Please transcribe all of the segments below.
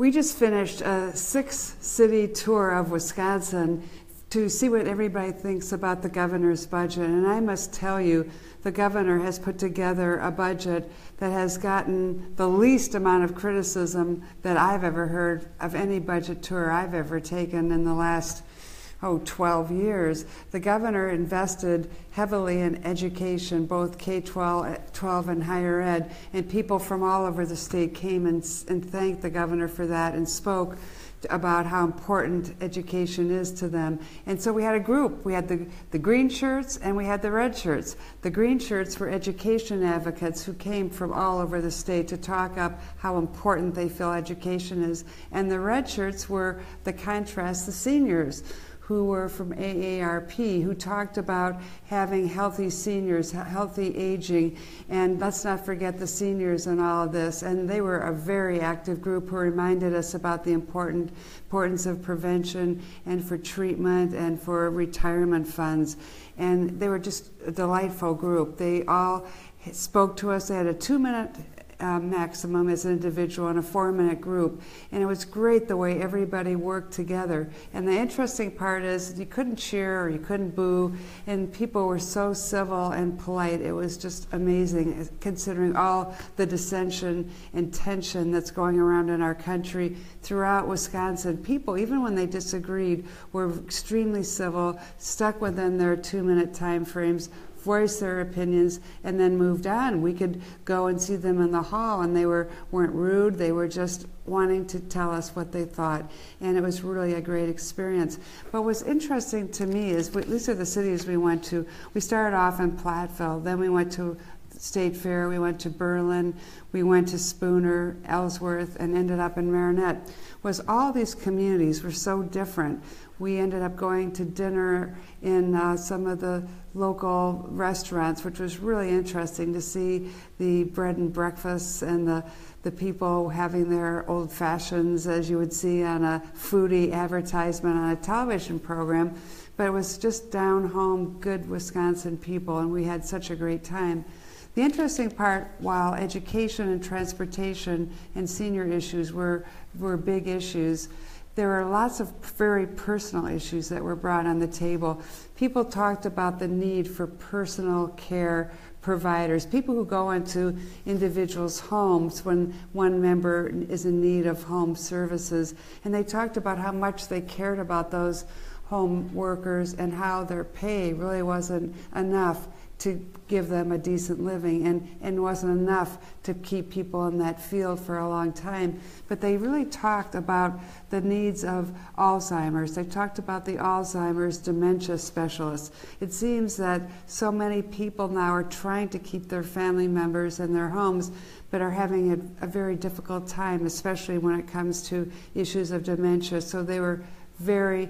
We just finished a 6-city tour of Wisconsin to see what everybody thinks about the governor's budget. And I must tell you, the governor has put together a budget that has gotten the least amount of criticism that I've ever heard of any budget tour I've ever taken in the last 12 years. The governor invested heavily in education, both K-12 and higher ed, and people from all over the state came and thanked the governor for that and spoke about how important education is to them. And so we had a group. We had the green shirts and we had the red shirts. The green shirts were education advocates who came from all over the state to talk up how important they feel education is. And the red shirts were the contrast, the seniors, who were from AARP, who talked about having healthy seniors, healthy aging, and let's not forget the seniors in all of this. And they were a very active group who reminded us about the importance of prevention and for treatment and for retirement funds. And they were just a delightful group. They all spoke to us. They had a 2-minute maximum as an individual and a 4-minute group. And it was great the way everybody worked together. And the interesting part is you couldn't cheer or you couldn't boo, and people were so civil and polite. It was just amazing, considering all the dissension and tension that's going around in our country. Throughout Wisconsin, people, even when they disagreed, were extremely civil, stuck within their 2-minute time frames, voiced their opinions, and then moved on. We could go and see them in the hall, and they weren't rude. They were just wanting to tell us what they thought, and it was really a great experience. But what's interesting to me is, these are the cities we went to. We started off in Platteville, then we went to State Fair, we went to Berlin, we went to Spooner, Ellsworth, and ended up in Marinette. Was all these communities were so different. We ended up going to dinner in some of the local restaurants, which was really interesting to see the bread and breakfasts and the people having their old fashions, as you would see on a foodie advertisement on a television program. But it was just down home, good Wisconsin people, and we had such a great time. The interesting part, while education and transportation and senior issues were big issues, there were lots of very personal issues that were brought on the table. People talked about the need for personal care providers, people who go into individuals' homes when one member is in need of home services. And they talked about how much they cared about those home workers and how their pay really wasn't enough to give them a decent living and wasn't enough to keep people in that field for a long time. But they really talked about the needs of Alzheimer's. They talked about the Alzheimer's dementia specialists. It seems that so many people now are trying to keep their family members in their homes, but are having a very difficult time, especially when it comes to issues of dementia. So they were very,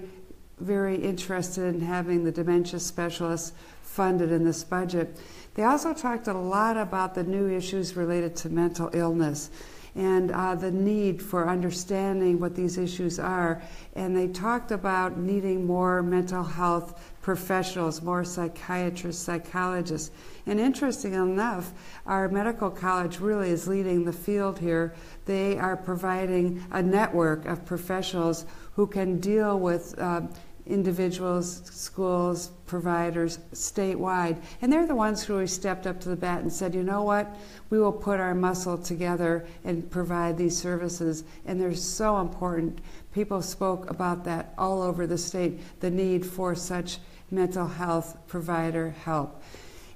very interested in having the dementia specialists funded in this budget. They also talked a lot about the new issues related to mental illness and the need for understanding what these issues are. And they talked about needing more mental health professionals, more psychiatrists, psychologists. And interesting enough, our medical college really is leading the field here. They are providing a network of professionals who can deal with individuals, schools, providers statewide. And they're the ones who really stepped up to the bat and said, you know what, we will put our muscle together and provide these services. And they're so important. People spoke about that all over the state, the need for such mental health provider help.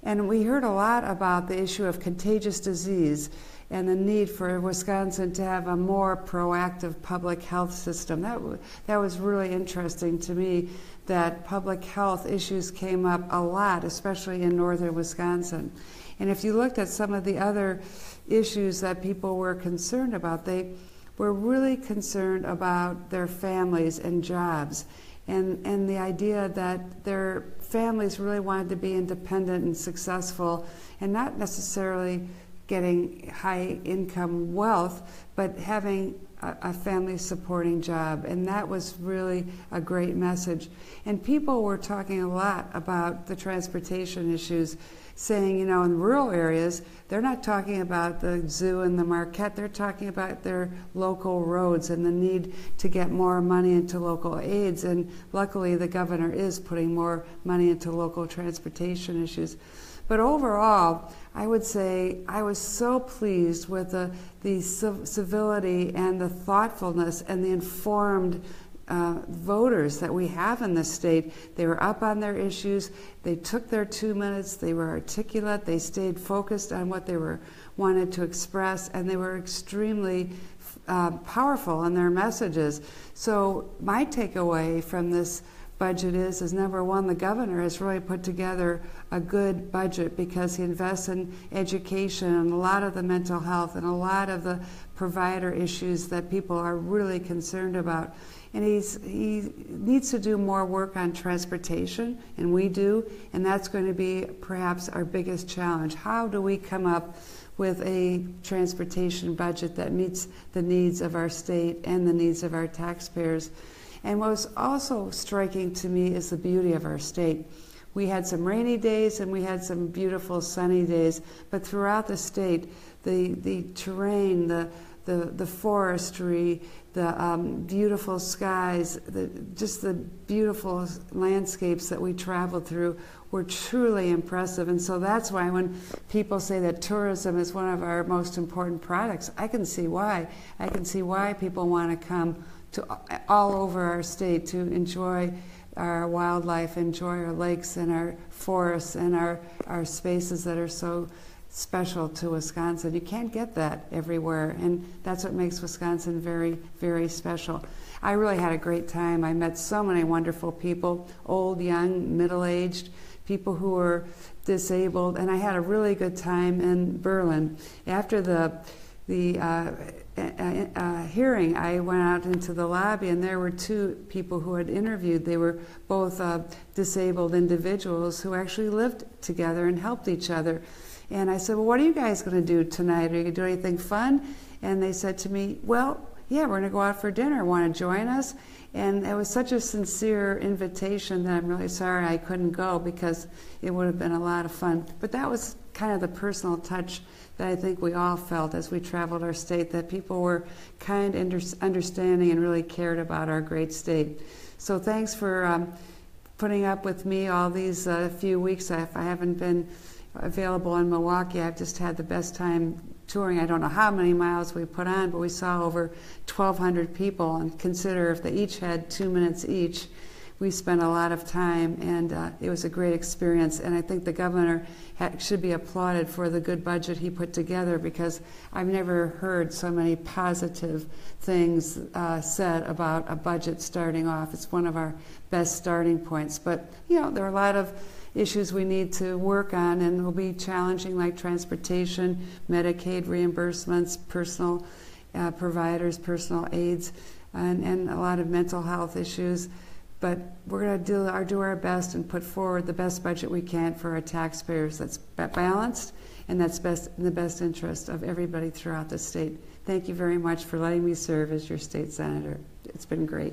And we heard a lot about the issue of contagious disease and the need for Wisconsin to have a more proactive public health system. That was really interesting to me, that public health issues came up a lot, especially in northern Wisconsin. And if you looked at some of the other issues that people were concerned about, they were really concerned about their families and jobs, and the idea that their families really wanted to be independent and successful and not necessarily getting high income wealth, but having a family supporting job. And that was really a great message. And people were talking a lot about the transportation issues, saying, in rural areas, they're not talking about the zoo and the Marquette, they're talking about their local roads and the need to get more money into local aids. And luckily, the governor is putting more money into local transportation issues. But overall, I would say I was so pleased with the civility and the thoughtfulness and the informed voters that we have in this state. They were up on their issues. They took their 2 minutes. They were articulate. They stayed focused on what they wanted to express, and they were extremely powerful in their messages. So my takeaway from this budget is number one, the governor has really put together a good budget because he invests in education and a lot of the mental health and a lot of the provider issues that people are really concerned about. And he needs to do more work on transportation, and we do, and that's going to be perhaps our biggest challenge. How do we come up with a transportation budget that meets the needs of our state and the needs of our taxpayers? And what was also striking to me is the beauty of our state. We had some rainy days and we had some beautiful sunny days, but throughout the state, the terrain, the forestry, the beautiful skies, just the beautiful landscapes that we traveled through were truly impressive. And so that's why when people say that tourism is one of our most important products, I can see why. I can see why people want to come to all over our state to enjoy our wildlife, enjoy our lakes and our forests and our spaces that are so special to Wisconsin. You can't get that everywhere, and that's what makes Wisconsin very, very special. I really had a great time. I met so many wonderful people, old, young, middle-aged, people who were disabled, and I had a really good time in Berlin. After the hearing, I went out into the lobby, and there were two people who had interviewed. They were both disabled individuals who actually lived together and helped each other. And I said, well, what are you guys going to do tonight? Are you going to do anything fun? And they said to me, well, yeah, we're going to go out for dinner. Want to join us? And it was such a sincere invitation that I'm really sorry I couldn't go, because it would have been a lot of fun. But that was kind of the personal touch that I think we all felt as we traveled our state, that people were kind, understanding, and really cared about our great state. So thanks for putting up with me all these few weeks. If I haven't been available in Milwaukee, I've just had the best time touring. I don't know how many miles we put on, but we saw over 1,200 people, and consider if they each had 2 minutes each, we spent a lot of time, and it was a great experience. And I think the governor should be applauded for the good budget he put together, because I've never heard so many positive things said about a budget starting off. It's one of our best starting points. But, there are a lot of issues we need to work on, and will be challenging, like transportation, Medicaid reimbursements, personal providers, personal aids, and a lot of mental health issues. But we're going to do our best and put forward the best budget we can for our taxpayers that's balanced and that's in the best interest of everybody throughout the state. Thank you very much for letting me serve as your state senator. It's been great.